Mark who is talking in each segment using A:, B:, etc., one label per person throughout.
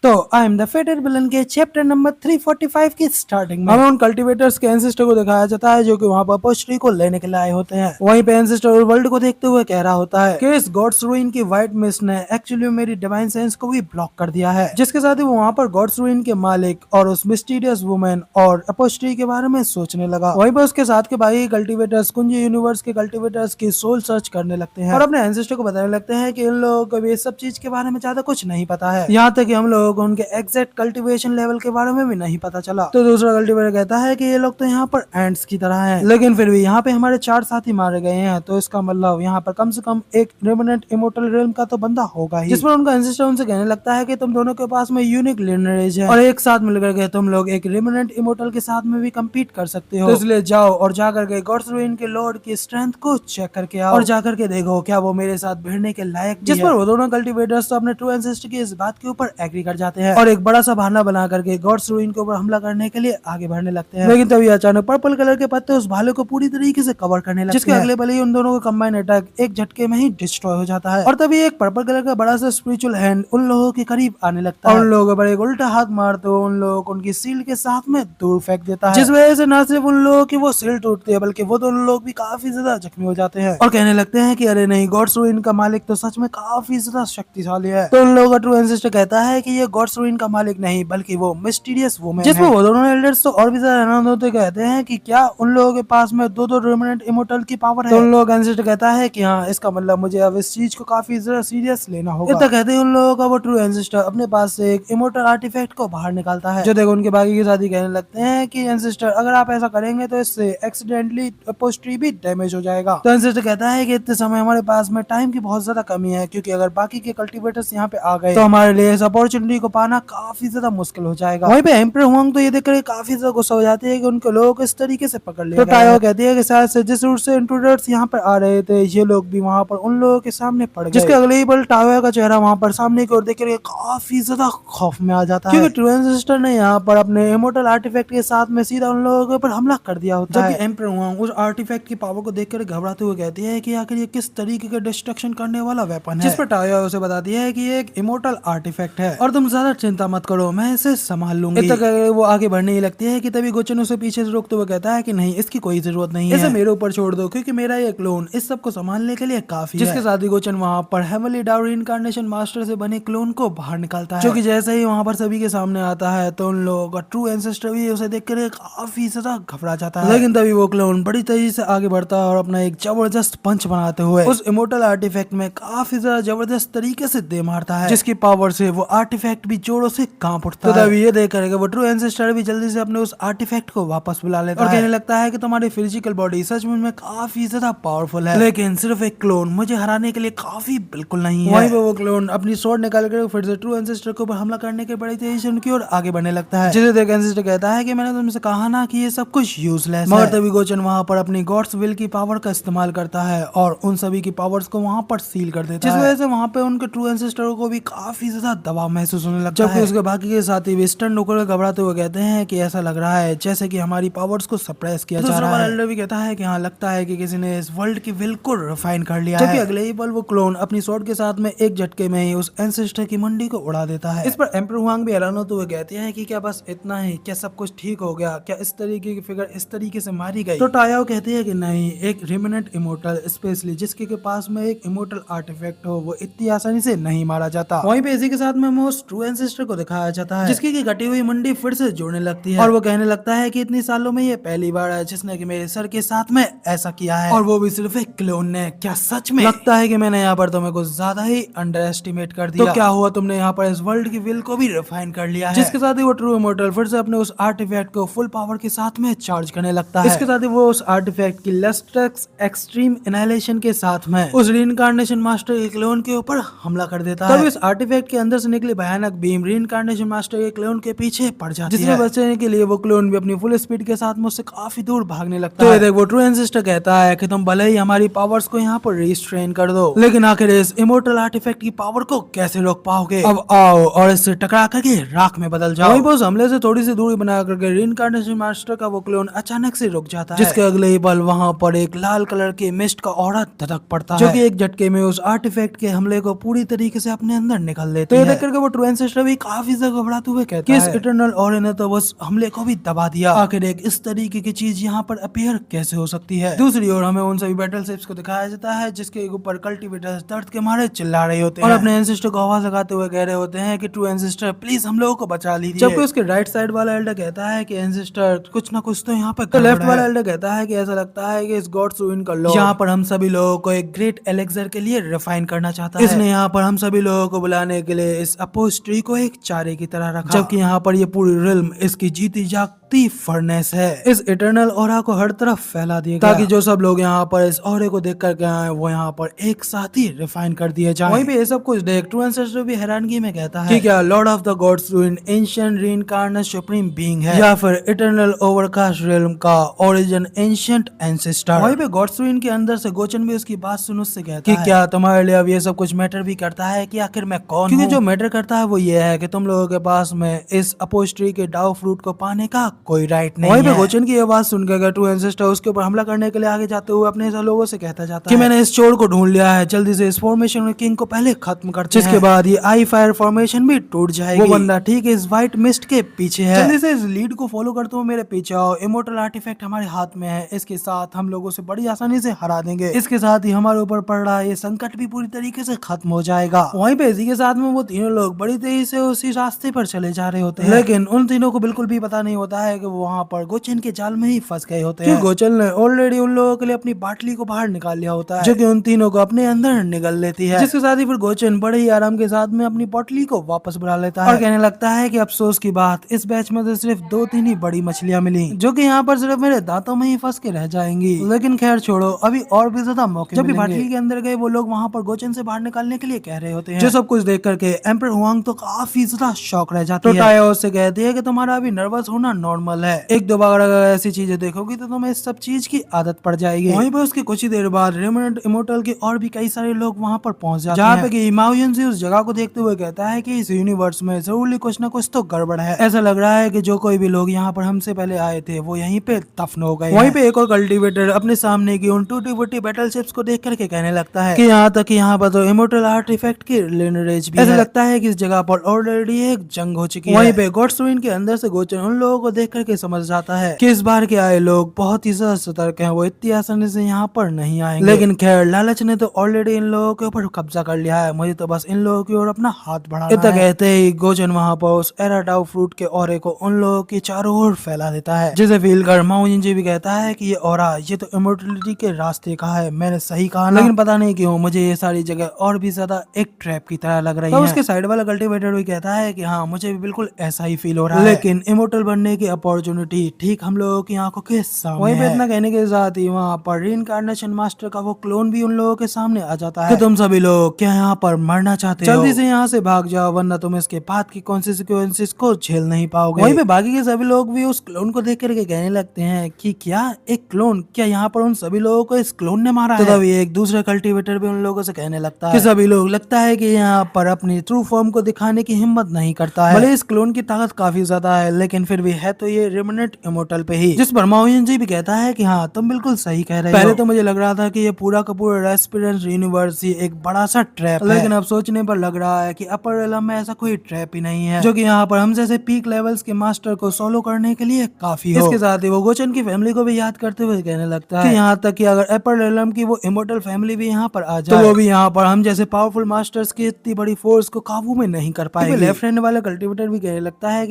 A: तो I am the फेटेड villain के chapter number 345 की स्टार्टिंग में हमें उन कल्टीवेटर्स के एंसेस्टर को दिखाया जाता है जो कि वहां पर पोस्ट्री को लेने के लिए आए होते हैं। वहीं पे एंसेस्टर वर्ल्ड को देखते हुए कह रहा होता है कि इस गॉड्स रूइन की व्हाइट मिस्ट ने एक्चुअली मेरी डिवाइन सेंस को भी ब्लॉक कर दिया है, जिसके साथ ही वो वहां पर गॉड्स रूइन के मालिक और उस मिस्टीरियस वुमेन और अपोस्ट्री के बारे में सोचने लगा। वहीं पर उसके साथ के बाकी कल्टीवेटर्स कुंज यूनिवर्स के कल्टीवेटर्स की सोल सर्च करने लगते हैं और अपने एंसेस्टर को बताने लगते हैं कि इन लोगों को भी इस सब चीज के बारे में ज्यादा कुछ नहीं पता है, यहाँ तक कि हम लोगों को उनके एग्जैक्ट कल्टीवेशन लेवल के बारे में भी नहीं पता चला। तो दूसरा कल्टीवेटर कहता है कि ये लोग तो यहाँ पर एंड्स की तरह हैं, लेकिन फिर भी यहाँ पे हमारे 4 साथी मारे गए हैं, तो इसका मतलब यहाँ पर कम से कम एक रेमिनेंट इमोर्टल रेल्म का तो बंदा होगा ही। जिस पर उनका एंसेस्टर उनसे कहने लगता है कि तुम दोनों के पास में यूनिक लिनरेज है और एक साथ मिलकर के तुम लोग एक रेमिनेंट इमोर्टल के साथ में भी कम्पीट कर सकते हो, तो इसलिए जाओ और जाकर के गॉड्स रूइन के लॉर्ड की स्ट्रेंथ को चेक करके आओ और जाकर के देखो क्या वो मेरे साथ भिड़ने के लायक भी है। जिस पर वो दोनों कल्टीवेटर्स तो अपने ट्रू एंसेस्टर की इस बात के ऊपर एग्री कर जाते हैं और एक बड़ा सा बहाना बना करके गॉड्स रूइन के ऊपर हमला करने के लिए आगे बढ़ने लगते हैं। लेकिन तभी अचानक पर्पल कलर के पत्ते उस भालू को पूरी तरीके से कवर करने लगते हैं, जिसके अगले पल ही उन दोनों का कंबाइन अटैक एक झटके में ही डिस्ट्रॉय हो जाता है और तभी एक पर्पल कलर का बड़ा सा स्पिरिचुअल हैंड उन लोगों के करीब आने लगता है और उन लोगों पर एक उल्टा हाथ मारते हुए उन लोगों को उनकी सील के साथ में दूर फेंक देता है, जिस वजह से न सिर्फ उन लोगों की वो सील टूटती है बल्कि वो दोनों लोग भी काफी ज्यादा जख्मी हो जाते हैं और कहने लगते हैं कि अरे नहीं, गॉड्स रूइन का मालिक तो सच में काफी ज्यादा शक्तिशाली है। तो उन लोगों का ट्रू एंसेस्टर कहता है कि ये गॉड्स रूइन का मालिक नहीं बल्कि वो मिस्टीरियस वुमेन है। जिसमें वो दोनों एल्डर्स तो और भी ज्यादा हैरान होते कहते हैं कि क्या उन लोगों के पास में दो रेमिनेंट इमोर्टल की पावर है। तो उन लोगों का एंसेस्टर कहता है कि हाँ, इसका मतलब मुझे अब इस चीज को काफी ज्यादा सीरियस लेना होगा। इतना कहते ही उन लोगों का वो ट्रू एंसेस्टर अपने पास से एक इमोर्टल आर्टिफैक्ट को बाहर निकालता है, जो देखो उनके बाकी के साथी कहने लगते हैं कि एंसेस्टर अगर आप ऐसा करेंगे तो इससे एक्सीडेंटली पोस्ट्री भी डैमेज हो जाएगा। तो एंसेस्टर कहता है कि इतने समय हमारे पास में टाइम की बहुत ज्यादा कमी है, क्योंकि अगर बाकी के कल्टीवेटर्स यहाँ पे आ गए तो हमारे लिए इस अपॉर्चुनिटी को पाना काफी ज्यादा मुश्किल हो जाएगा। वहीं पे एम्पर हुआंग तो ये देखकर काफी ज्यादा गुस्सा हो जाती है कि उनके लोगों को इस तरीके से पकड़ लिया। तो टायो कहती है कि शायद से जिस रूट से इंट्रूडर्स यहाँ पर आ रहे थे ये लोग भी वहाँ पर उन लोगों के सामने पड़ गए, जिसके अगले ही पल टायो का चेहरा वहाँ पर सामने की ओर देख कर काफी ज्यादा खौफ में आ जाता है, क्योंकि ट्रू एंसेस्टर ने यहाँ पर अपने इमोर्टल आर्टिफैक्ट के साथ में सीधा उन लोगों के ऊपर हमला कर दिया होता है। जबकि एम्पर हुआंग उस आर्टिफैक्ट की पावर को देखकर घबराते हुए कहती है कि आखिर ये किस तरीके का डिस्ट्रक्शन करने वाला वेपन है, जिस पर टायो उसे बताती है कि ये एक इमोर्टल आर्टिफैक्ट है और तुम ज्यादा चिंता मत करो, मैं इसे संभाल लूंगी। इतना कहकर वो आगे बढ़ने ही लगती है कि तभी गोचन उसे पीछे से रोकते हुए कहता है कि नहीं, इसकी कोई जरूरत नहीं है, इसे मेरे ऊपर छोड़ दो क्योंकि मेरा ये क्लोन इस सब को संभालने के लिए काफी है। जिसके साथ ही गोचन वहाँ पर हेवनली डाउ इनकार्नेशन मास्टर से बने क्लोन को बाहर निकालता है, जो कि जैसे ही वहाँ पर सभी के सामने आता है तो उन लोगों का ट्रू एंसेस्टर भी उसे देखकर काफी ज्यादा घबरा जाता है। लेकिन तभी वो क्लोन बड़ी तेजी से आगे बढ़ता है और अपना एक जबरदस्त पंच बनाते हुए उस इमोर्टल आर्टिफैक्ट में काफी ज्यादा जबरदस्त तरीके से दे मारता है, जिसकी पावर से वो आर्टिफैक्ट भी जोरों से कांप उठता है। तो तभी ये देख कर वो ट्रू एंसेस्टर भी जल्दी से अपने उस आर्टिफैक्ट को वापस बुला लेता है और कहने लगता है कि तुम्हारी फिजिकल बॉडी सच में काफी ज्यादा पावरफुल है, लेकिन सिर्फ एक क्लोन मुझे हराने के लिए काफी बिल्कुल नहीं है। वहीं पे वो क्लोन अपनी स्वॉर्ड निकाल कर फिर से ट्रू एंसेस्टर के ऊपर हमला करने के बड़ी तेजी से उनकी ओर आगे बढ़ने लगता है, जिसे देख एंसेस्टर कहता है कि मैंने तुमसे कहा ना कि ये सब कुछ यूजलेस है। मगर तभी गोचन वहाँ पर अपनी गॉड्स विल की पावर का इस्तेमाल करता है और उन सभी की पावर्स को वहाँ पर सील कर देता है, जिस वजह से वहाँ पे उनके ट्रू एंसेस्टर को भी काफी ज्यादा दबाव महसूस होने लगता है। जबकि उसके बाकी के साथी भी स्टन होकर घबराते हुए कहते हैं कि ऐसा लग रहा है जैसे कि हमारी पावर्स को सप्रेस किया जा रहा है। एल्डर भी कहता है कि हाँ, लगता है कि किसी ने इस वर्ल्ड की विल को रिफाइन कर लिया है। जबकि अगले ही पल वो क्लोन अपनी स्वॉर्ड के साथ में एक झटके में ही उस एंसेस्टर की मुंडी को उड़ा देता है। इस पर एम्पर हुआंग भी हैरान होते हुए कहते हैं कि क्या बस इतना ही, क्या सब कुछ ठीक हो गया, क्या इस तरीके की फिगर इस तरीके से मारी गई। तो टायाओ कहती है कि नहीं, एक रेमिनेंट इमोर्टल स्पेशली जिसके के पास में एक इमोर्टल आर्टिफैक्ट हो वो इतनी आसानी से नहीं मारा जाता। वहीं पे इसी के साथ में उस ट्रू एंसेस्टर को दिखाया जाता है जिसकी कटी हुई मुंडी फिर से जुड़ने लगती है और वो कहने लगता है कि इतनी सालों में ये पहली बार है जिसने कि मेरे सर के साथ में ऐसा किया है, और वो भी सिर्फ एक क्लोन ने। क्या सच में? लगता है कि मैंने यहाँ पर तुम्हें कुछ ज्यादा ही अंडर एस्टिमेट कर दिया। तो क्या हुआ, तुमने यहाँ पर इस वर्ल्ड की विल को भी रिफाइन कर लिया है। जिसके साथ ही वो ट्रू इमोर्टल फिर से अपने उस आर्टिफैक्ट को फुल पावर के साथ में चार्ज करने लगता है। इसके साथ ही वो उस आर्टिफैक्ट की लस्ट्रक्स एक्सट्रीम इनहेलेशन के साथ में उस रीइंकार्नेशन मास्टर के क्लोन के ऊपर हमला कर देता है। तब इस आर्टिफैक्ट के अंदर से निकली भयानक बीम रीइंकार्नेशन मास्टर के क्लोन के पीछे पड़ जाती है, जिससे बचने के लिए वो क्लोन भी अपनी फुल स्पीड के साथ मुझसे काफी दूर भागने लगता है। तो देख वो ट्रू एंसेस्टर कहता है कि तुम भले ही हमारी पावर्स को यहाँ पर रिस्ट्रेन कर दो, लेकिन आखिर इस इमोर्टल आर्टिफैक्ट की पावर को कैसे रोक पाओगे। अब आओ और इससे टकरा करके राख में बदल जाओ। वहीं पर उस हमले से थोड़ी सी दूरी बना करके रीइंकार्नेशन मास्टर का वो क्लोन अचानक से रुक जाता है, जिसके अगले ही पल वहाँ पर एक लाल कलर के मिस्ट का ऑरा धधक पड़ता है, जो कि एक झटके में उस आर्टिफैक्ट के हमले को पूरी तरीके से अपने अंदर निकाल लेती है। तो देख करके वो ट्रू एंसेस्टर भी काफी ज्यादा घबराते हुए कहता है कि इस इटर्नल ऑरा ने तो बस हमले को भी दबा दिया, आखिर एक इस तरीके की चीज यहाँ पर अपीयर कैसे हो सकती है। दूसरी ओर हमें उन सभी बैटल शिप्स को दिखाया जाता है जिसके ऊपर कल्टिवेटर्स दर्द के मारे चिल्ला रहे होते हैं और अपने एंसेस्टर को आवाज लगाते हुए कह रहे होते हैं कि ट्रू एंसेस्टर प्लीज हम लोगों को बचा लीजिए। जबकि उसके राइट साइड वाला एल्डर कहता है कि एंसेस्टर कुछ ना कुछ तो यहाँ पर, तो लेफ्ट वाला एल्डर कहता है कि ऐसा लगता है कि इस गॉड्स रूइन का लॉर्ड यहाँ पर हम सभी लोगों को एक ग्रेट एलेक्सर के लिए रिफाइन करना चाहता है। इसने यहाँ पर हम सभी लोगों को बुलाने के लिए इस अपोज ट्री को एक चारे की तरह रखा, जबकि यहाँ पर ये पूरी रिल्म इसकी जीती जागती फर्नेस है। इस इटर्नल ऑरा को हर तरफ फैला दिया ताकि जो सब लोग यहाँ पर इस ऑरे को देख कर आए वो यहाँ पर एक साथ ही रिफाइन कर दिए जाएं। वहीं पे ये सब कुछ देख ट्रू एंसेस्टर भी हैरानगी में कहता है कि क्या lord of the gods ruin ancient reincarnate supreme being है या फिर इटर्नल ओवरकास्ट रिल्म का ओरिजिन एंशिएंट एंसेस्टर। वहीं पे गॉड्स रूइन के अंदर से गोचन भी उसकी बात सुन उससे कहता है कि क्या तुम्हारे लिए अब ये सब कुछ मैटर भी करता है कि आखिर मैं कौन हूँ। क्योंकि जो मैटर करता है वो ये है कि तुम लोगों के पास में इस अपोज ट्री के डाउ फ्रूट को पाने का कोई राइट नहीं है। वहीं पे गोचन की आवाज सुनकर ट्रू एंसेस्टर उसके ऊपर हमला करने के लिए आगे जाते हुए अपने लोगों से कहता जाता है कि मैंने इस चोर को ढूंढ लिया है, जल्दी से इस फॉर्मेशन किंग को पहले खत्म करते हैं, जिसके बाद ये आई फायर फॉर्मेशन भी टूट जाएगी। वो बंदा ठीक है इस व्हाइट मिस्ट के पीछे है, जल्दी से इस लीड को फॉलो करते हुए मेरे पीछे आओ, इमोर्टल आर्टिफैक्ट हमारे हाथ में है, इसके साथ हम लोगों से बड़ी आसानी से हरा देंगे, इसके साथ ही हमारे ऊपर पड़ रहा ये संकट भी पूरी तरीके से खत्म हो जाएगा। वहीं पे इसी के साथ में वो तीनों लोग बड़ी तेजी से उसी रास्ते पर चले जा रहे होते हैं, लेकिन उन तीनों को बिल्कुल भी पता नहीं होता है कि वो वहाँ पर गोचन के जाल में ही फंस गए होते हैं। गोचन ने ऑलरेडी उन लोगों के लिए अपनी बाटली को बाहर निकाल लिया होता है जो कि उन तीनों को अपने अंदर निगल लेती है, जिसके साथ ही फिर गोचन बड़े ही आराम के साथ में अपनी बोतली को वापस बुला लेता है और कहने लगता है कि अफसोस की बात इस बैच में तो सिर्फ 2-3 ही बड़ी मछलियां मिली जो कि यहाँ पर सिर्फ मेरे दांतों में ही फंस के रह जाएंगी, लेकिन खैर छोड़ो अभी और भी ज्यादा मौके। जब भी बाटली के अंदर गए वो लोग वहाँ पर गोचन से बाहर निकालने के लिए कह रहे होते हैं, जो सब कुछ देख करके एम्पर हुआंग तो काफी ज्यादा शॉक रह जाती है। तो टायो उससे कहती है कि तुम्हारा अभी नर्वस होना नॉर्मल है, एक दो बार अगर ऐसी चीजें देखोगी तो तुम्हें इस सब चीज की आदत पड़ जाएगी। वहीं पर उसके कुछ ही देर बाद रेमनेंट इमोर्टल के और भी कई सारे लोग वहाँ पर पहुंच जाते हैं, जहाँ पे कि माओयुनजी उस जगह को देखते हुए कहता है कि इस यूनिवर्स में जरूर कुछ न कुछ तो गड़बड़ है, ऐसा लग रहा है कि जो कोई भी लोग यहाँ पर हमसे पहले आए थे वो यहीं पे दफन हो गए। वहीं पे एक और कल्टिवेटर अपने सामने की उन टूटी फूटी बैटल शिप्स को देख करके कहने लगता है कि यहाँ तक यहाँ पर तो इमोर्टल आर्टिफैक्ट की लिनरेज भी ऐसा लगता है कि इस जगह पर ऑलरेडी एक जंग हो चुकी है। वहीं पे गॉड्स रूइन के अंदर से गोचन उन लोगों को देख करके समझ जाता है कि इस बार के आए लोग बहुत ही ज्यादा सतर्क हैं, वो इतनी आसानी से यहाँ पर नहीं आएंगे, लेकिन खैर लालच ने तो ऑलरेडी इन लोगों के ऊपर कब्जा कर लिया है, मुझे तो बस इन लोगों की ओर अपना हाथ बढ़ाना है। इतना कहते ही गोचन वहाँ पर उस एराडाउ फ्रूट के ऑरे को उन लोगों की चारों ओर फैला देता है, जिसे फील कर माओयुनजी भी कहता है कि ये ऑरा ये तो इमोर्टलिटी के रास्ते का है, मैंने सही कहा ना, लेकिन पता नहीं क्यों मुझे ये सारी जगह और भी ज्यादा एक ट्रैप की तरह लग रही है। उसके साइड वाला कल्टिवेटर भी कहता है कि हाँ मुझे भी बिल्कुल ऐसा ही फील हो रहा है, लेकिन इमोर्टल बनने की अपॉर्चुनिटी ठीक हम लोगों की आंखों के सामने वहीं पे इतना कहने के साथ ही वहाँ पर रीइंकार्नेशन मास्टर का वो क्लोन भी उन लोगों के सामने आ जाता है कि तुम सभी लोग क्या यहाँ पर मरना चाहते हो, जल्दी से यहाँ से भाग जाओ वरना तुम इसके बाद की कॉन्सिक्वेंसेस को झेल नहीं पाओगे। वहीं पे बाकी के सभी लोग भी उस क्लोन को देख करके कहने लगते हैं कि क्या एक क्लोन, क्या यहाँ पर उन सभी लोगों को इस क्लोन ने मारा है। तो तभी एक दूसरा कल्टिवेटर भी उन लोगों से कहने लगता है कि सभी लोग लगता है कि यहाँ पर अपनी ट्रू फॉर्म को दिखाने की हिम्मत नहीं करता है, भले इस क्लोन की ताकत काफी ज्यादा है लेकिन फिर भी है तो ये रेमनेंट इमोर्टल पे ही। जिस पर माओयुनजी भी कहता है कि हाँ तुम बिल्कुल सही कह रहे हो, पहले तो मुझे लग रहा था कि ये पूरा का पूरा रेस्पिरेंस यूनिवर्स ही एक बड़ा सा ट्रैप है, लेकिन अब सोचने पर लग रहा है कि अपर रेलम में ऐसा कोई ट्रैप ही नहीं है जो कि यहाँ पर हम जैसे पीक लेवल्स के मास्टर को सोलो करने के लिए काफी हो। इसके साथ ही वो गोचन की फैमिली को भी याद करते हुए कहने लगता है कि यहाँ तक कि अगर अपर रेलम की वो इमोर्टल फैमिली भी यहाँ पर आ जाए तो वो भी यहाँ पर हम जैसे पावरफुल मास्टर्स की इतनी बड़ी फोर्स को काबू में नहीं कर पाएगी। लेफ्ट हैंड वाला कल्टिवेटर भी कहने लगता है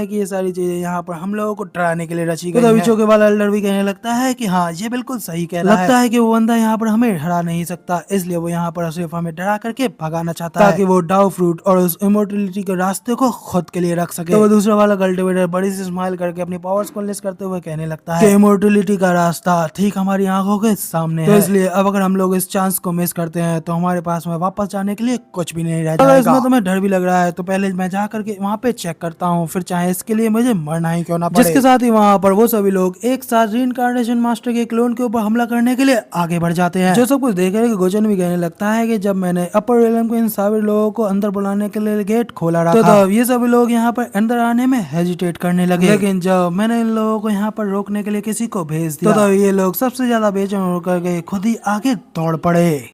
A: कि ये सारी चीजें यहाँ पर हम लोगों को डराने के लिए रची गई है। चौके वाला एल्डर भी कहने लगता है कि हाँ ये बिल्कुल सही कह रहा है, लगता है कि वो बंदा यहाँ पर हमें हरा नहीं सकता, इसलिए वो यहाँ पर सिर्फ हमें डरा करके भगाना चाहता है ताकि वो डाउ फ्रूट और उस इमोर्टलिटी के रास्ते को खुद के लिए रख सके। तो वो दूसरा वाला कल्टिवेटर बड़ी सी स्माइल करके अपनी पावर्स को अनलीश करते हुए कहने लगता है कि इमोर्टलिटी का रास्ता ठीक हमारी आंखों के सामने है, इसलिए अब अगर हम लोग इस चांस को मिस करते हैं तो हमारे पास में वापस जाने के लिए कुछ भी नहीं रह जाएगा। अगर इसमें तुम्हें डर भी लग रहा है तो पहले मैं जा करके वहाँ पे चेक करता हूँ, फिर चाहे इसके लिए मुझे मरना ही क्यों ना पड़े। जिसके साथ ही वहाँ पर वो सभी लोग एक साथ रीइंकार्नेशन मास्टर के क्लोन के ऊपर हमला करने के लिए आगे बढ़ जाते हैं। जो सब कुछ देख रहे गोचन भी कहने लगता है कि जब मैंने अपर रेलम को इन सभी लोगों को अंदर बुलाने के लिए गेट खोला रखा तो ये सभी लोग यहाँ पर अंदर आने में हेजिटेट करने लगे, लेकिन जब मैंने इन लोगों को यहाँ पर रोकने के लिए किसी को भेज दिया तो ये लोग सबसे ज्यादा बेचैन होकर के खुद ही आगे दौड़ पड़े।